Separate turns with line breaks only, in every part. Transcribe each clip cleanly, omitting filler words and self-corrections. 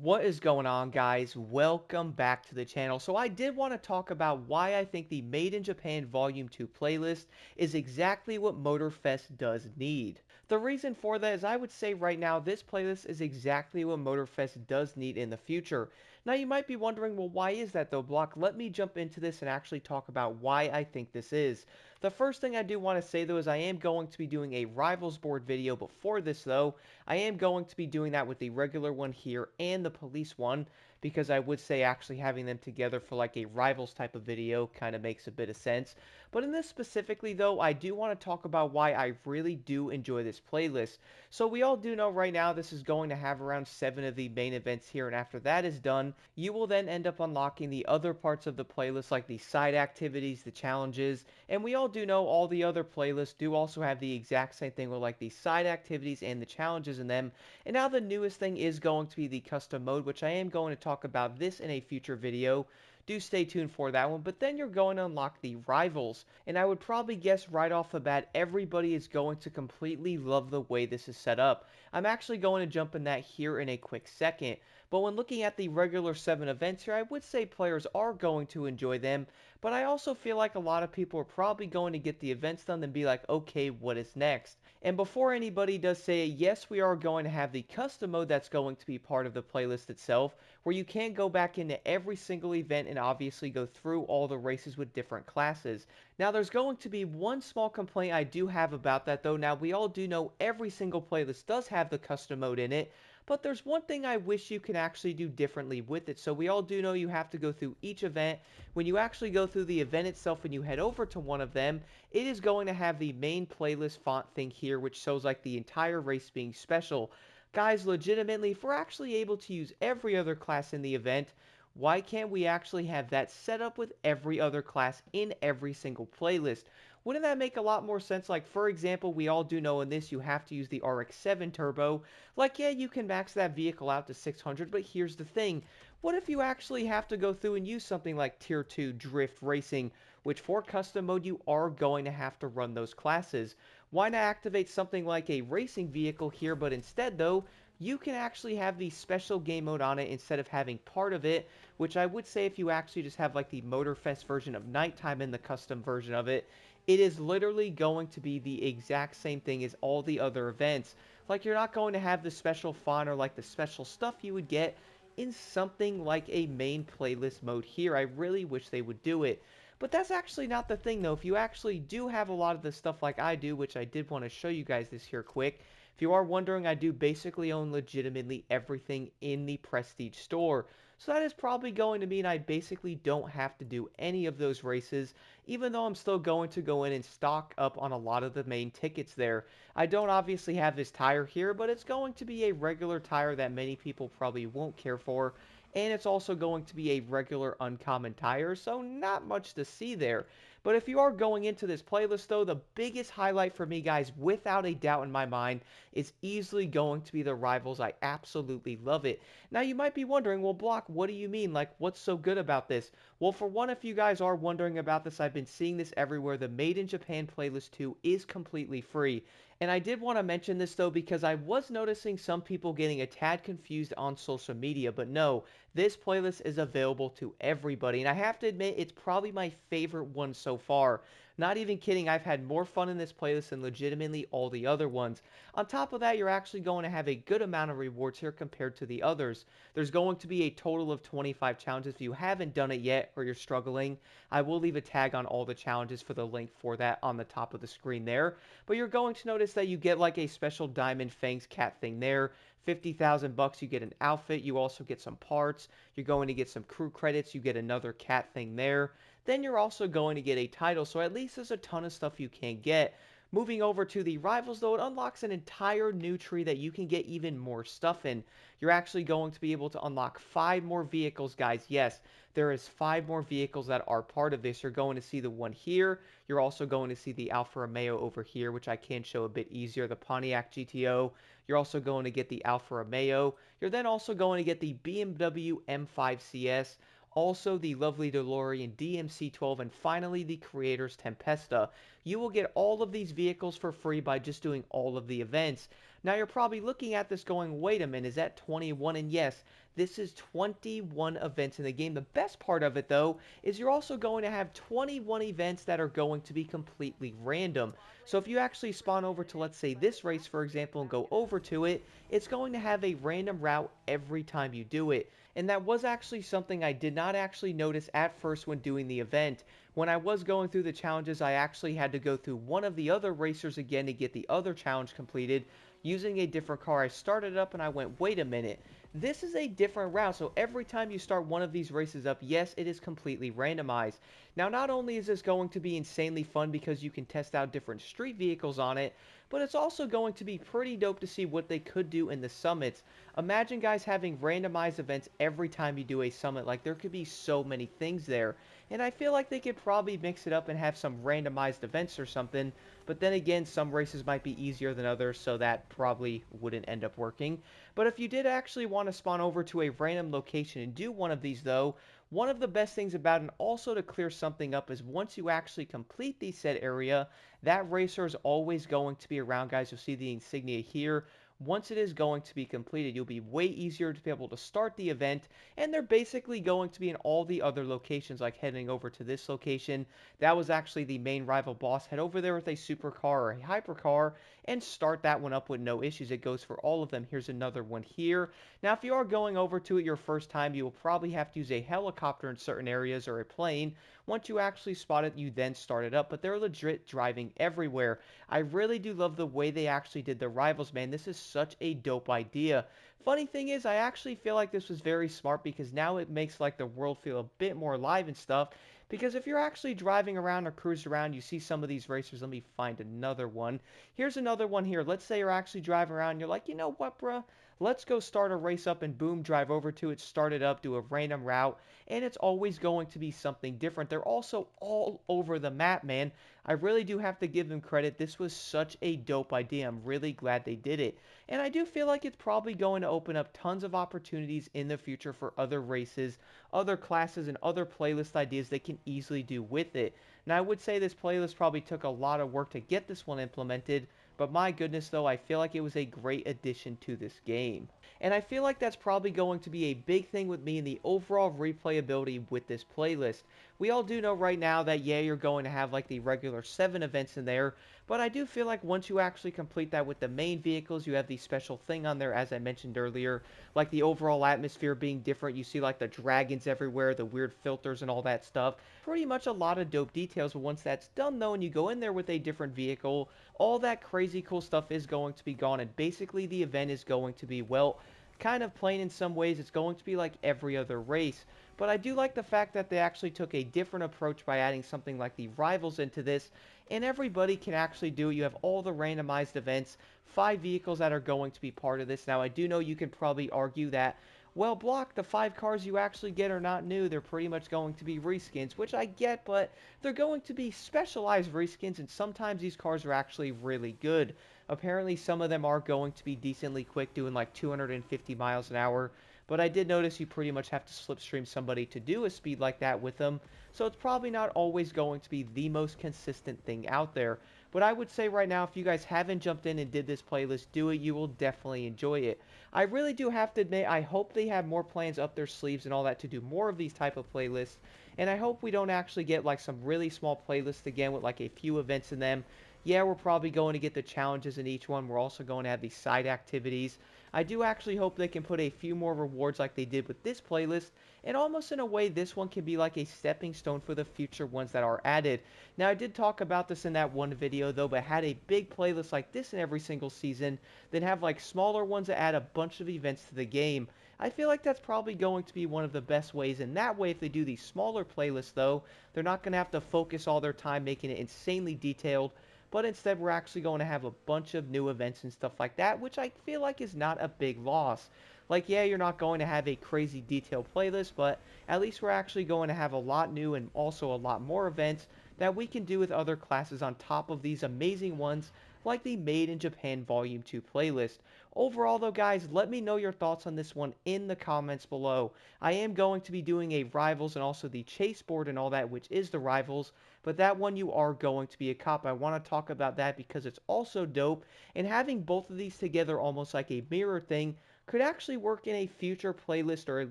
What is going on, guys? Welcome back to the channel. So I did want to talk about why I think the Made in Japan Volume 2 playlist is exactly what Motorfest does need. The reason for that is I would say right now this playlist is exactly what Motorfest does need in the future. Now you might be wondering, well, why is that though, Block? Let me jump into this and actually talk about why I think this is. The first thing I do want to say though is I am going to be doing a Rivals Board video before this though. I am going to be doing that with the regular one here and the police one, because I would say actually having them together for like a Rivals type of video kind of makes a bit of sense. But in this specifically though, I do want to talk about why I really do enjoy this playlist. So we all do know right now this is going to have around 7 of the main events here, and after that is done, you will then end up unlocking the other parts of the playlist like the side activities, the challenges, and we all do know all the other playlists do also have the exact same thing with like the side activities and the challenges in them. And now the newest thing is going to be the custom mode, which I am going to talk about this in a future video. Do stay tuned for that one. But then you're going to unlock the rivals. And I would probably guess right off the bat, everybody is going to completely love the way this is set up. I'm actually going to jump in that here in a quick second. But when looking at the regular 7 events here, I would say players are going to enjoy them. But I also feel like a lot of people are probably going to get the events done and be like, okay, what is next? And before anybody does say, yes, we are going to have the custom mode that's going to be part of the playlist itself, where you can go back into every single event and obviously go through all the races with different classes. Now, there's going to be one small complaint I do have about that, though. Now, we all do know every single playlist does have the custom mode in it, but there's one thing I wish you could actually do differently with it. So we all do know you have to go through each event. When you actually go through the event itself and you head over to one of them, it is going to have the main playlist font thing here, which shows like the entire race being special. Guys, legitimately, if we're actually able to use every other class in the event, why can't we actually have that set up with every other class in every single playlist? Wouldn't that make a lot more sense? Like, for example, we all do know in this you have to use the RX-7 turbo. Like, yeah, you can max that vehicle out to 600, but here's the thing. What if you actually have to go through and use something like Tier 2 Drift Racing, which for custom mode you are going to have to run those classes? Why not activate something like a racing vehicle here, but instead, though, you can actually have the special game mode on it instead of having part of it, which I would say if you actually just have like the Motorfest version of Nighttime in the custom version of it, it is literally going to be the exact same thing as all the other events. Like, you're not going to have the special font or like the special stuff you would get in something like a main playlist mode here. I really wish they would do it. But that's actually not the thing though. If you actually do have a lot of the stuff like I do, which I did want to show you guys this here quick, if you are wondering, I do basically own legitimately everything in the Prestige store. So that is probably going to mean I basically don't have to do any of those races, even though I'm still going to go in and stock up on a lot of the main tickets there. I don't obviously have this tire here, but it's going to be a regular tire that many people probably won't care for, and it's also going to be a regular uncommon tire, so not much to see there. But if you are going into this playlist though, the biggest highlight for me, guys, without a doubt in my mind, is easily going to be the rivals. I absolutely love it. Now you might be wondering, well, Block, what do you mean? Like, what's so good about this? Well, for one, if you guys are wondering about this, I've been seeing this everywhere. The Made in Japan playlist 2 is completely free. And I did want to mention this though because I was noticing some people getting a tad confused on social media, but no, this playlist is available to everybody. And I have to admit, it's probably my favorite one so far. Not even kidding, I've had more fun in this playlist than legitimately all the other ones. On top of that, you're actually going to have a good amount of rewards here compared to the others. There's going to be a total of 25 challenges. If you haven't done it yet or you're struggling, I will leave a tag on all the challenges for the link for that on the top of the screen there. But you're going to notice that you get like a special Diamond Fangs cat thing there. 50,000 bucks, you get an outfit, you also get some parts, you're going to get some crew credits, you get another cat thing there. Then you're also going to get a title, so at least there's a ton of stuff you can get. Moving over to the rivals though, it unlocks an entire new tree that you can get even more stuff in. You're actually going to be able to unlock 5 more vehicles, guys. Yes, there is 5 more vehicles that are part of this. You're going to see the one here. You're also going to see the Alfa Romeo over here, which I can show a bit easier, the Pontiac GTO. You're also going to get the Alfa Romeo. You're then also going to get the BMW M5 CS, also the lovely DeLorean DMC-12, and finally the Creator's Tempesta. you will get all of these vehicles for free by just doing all of the events. Now you're probably looking at this going, wait a minute, is that 21? And yes, this is 21 events in the game. The best part of it, though, is you're also going to have 21 events that are going to be completely random. So if you actually spawn over to, let's say, this race, for example, and go over to it, it's going to have a random route every time you do it. And that was actually something I did not actually notice at first when doing the event. When I was going through the challenges, I actually had to go through one of the other racers again to get the other challenge completed using a different car. I started up and I went, wait a minute, this is a different route. So every time you start one of these races up, yes, it is completely randomized. Now, not only is this going to be insanely fun because you can test out different street vehicles on it, but it's also going to be pretty dope to see what they could do in the summits. Imagine guys having randomized events every time you do a summit. Like, there could be so many things there. And I feel like they could probably mix it up and have some randomized events or something. But then again, some races might be easier than others, so that probably wouldn't end up working. But if you did actually want to spawn over to a random location and do one of these though, one of the best things about it, and also to clear something up, is once you actually complete the said area, that racer is always going to be around, guys. You'll see the insignia here. Once it is going to be completed, you'll be way easier to be able to start the event, and they're basically going to be in all the other locations, like heading over to this location. That was actually the main rival boss. Head over there with a supercar or a hypercar and start that one up with no issues. It goes for all of them. Here's another one here. Now, if you are going over to it your first time, you will probably have to use a helicopter in certain areas or a plane. Once you actually spot it, you then start it up, but they're legit driving everywhere. I really do love the way they actually did the rivals, man. This is such a dope idea. Funny thing is, I actually feel like this was very smart because now it makes like the world feel a bit more alive and stuff. Because if you're actually driving around or cruising around, you see some of these racers. Let me find another one. Here's another one here. Let's say you're actually driving around and you're like, you know what, bruh? Let's go start a race up and boom, drive over to it, start it up, do a random route, and it's always going to be something different. They're also all over the map, man. I really do have to give them credit. This was such a dope idea. I'm really glad they did it. And I do feel like it's probably going to open up tons of opportunities in the future for other races, other classes, and other playlist ideas they can easily do with it. Now, I would say this playlist probably took a lot of work to get this one implemented, but my goodness, though, I feel like it was a great addition to this game. And I feel like that's probably going to be a big thing with me in the overall replayability with this playlist. We all do know right now that, yeah, you're going to have like the regular 7 events in there, but I do feel like once you actually complete that with the main vehicles, you have the special thing on there, as I mentioned earlier, like the overall atmosphere being different. You see like the dragons everywhere, the weird filters and all that stuff. Pretty much a lot of dope details, but once that's done though, and you go in there with a different vehicle, all that crazy cool stuff is going to be gone, and basically the event is going to be, well, kind of plain in some ways. It's going to be like every other race. But I do like the fact that they actually took a different approach by adding something like the rivals into this, and everybody can actually do it. You have all the randomized events, 5 vehicles that are going to be part of this. Now, I do know you can probably argue that, well, Block, the 5 cars you actually get are not new. They're pretty much going to be reskins, which I get, but they're going to be specialized reskins, and sometimes these cars are actually really good. Apparently, some of them are going to be decently quick, doing like 250 miles an hour, but I did notice you pretty much have to slipstream somebody to do a speed like that with them, so it's probably not always going to be the most consistent thing out there. But I would say right now, if you guys haven't jumped in and did this playlist, do it. You will definitely enjoy it. I really do have to admit, I hope they have more plans up their sleeves and all that to do more of these type of playlists. And I hope we don't actually get like some really small playlists again with like a few events in them. Yeah, we're probably going to get the challenges in each one. We're also going to have these side activities. I do actually hope they can put a few more rewards like they did with this playlist, and almost in a way this one can be like a stepping stone for the future ones that are added. Now, I did talk about this in that one video though, but had a big playlist like this in every single season, then have like smaller ones that add a bunch of events to the game. I feel like that's probably going to be one of the best ways, and that way if they do these smaller playlists though, they're not going to have to focus all their time making it insanely detailed, but instead we're actually going to have a bunch of new events and stuff like that, which I feel like is not a big loss. Like, yeah, you're not going to have a crazy detailed playlist, but at least we're actually going to have a lot new and also a lot more events that we can do with other classes on top of these amazing ones like the Made in Japan Volume 2 playlist. Overall though guys, let me know your thoughts on this one in the comments below. I am going to be doing a Rivals and also the Chase board and all that, which is the Rivals, but that one you are going to be a cop. I want to talk about that because it's also dope, and having both of these together almost like a mirror thing could actually work in a future playlist, or at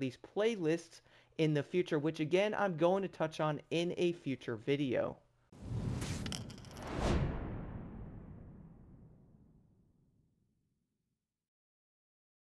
least playlists in the future, which again I'm going to touch on in a future video.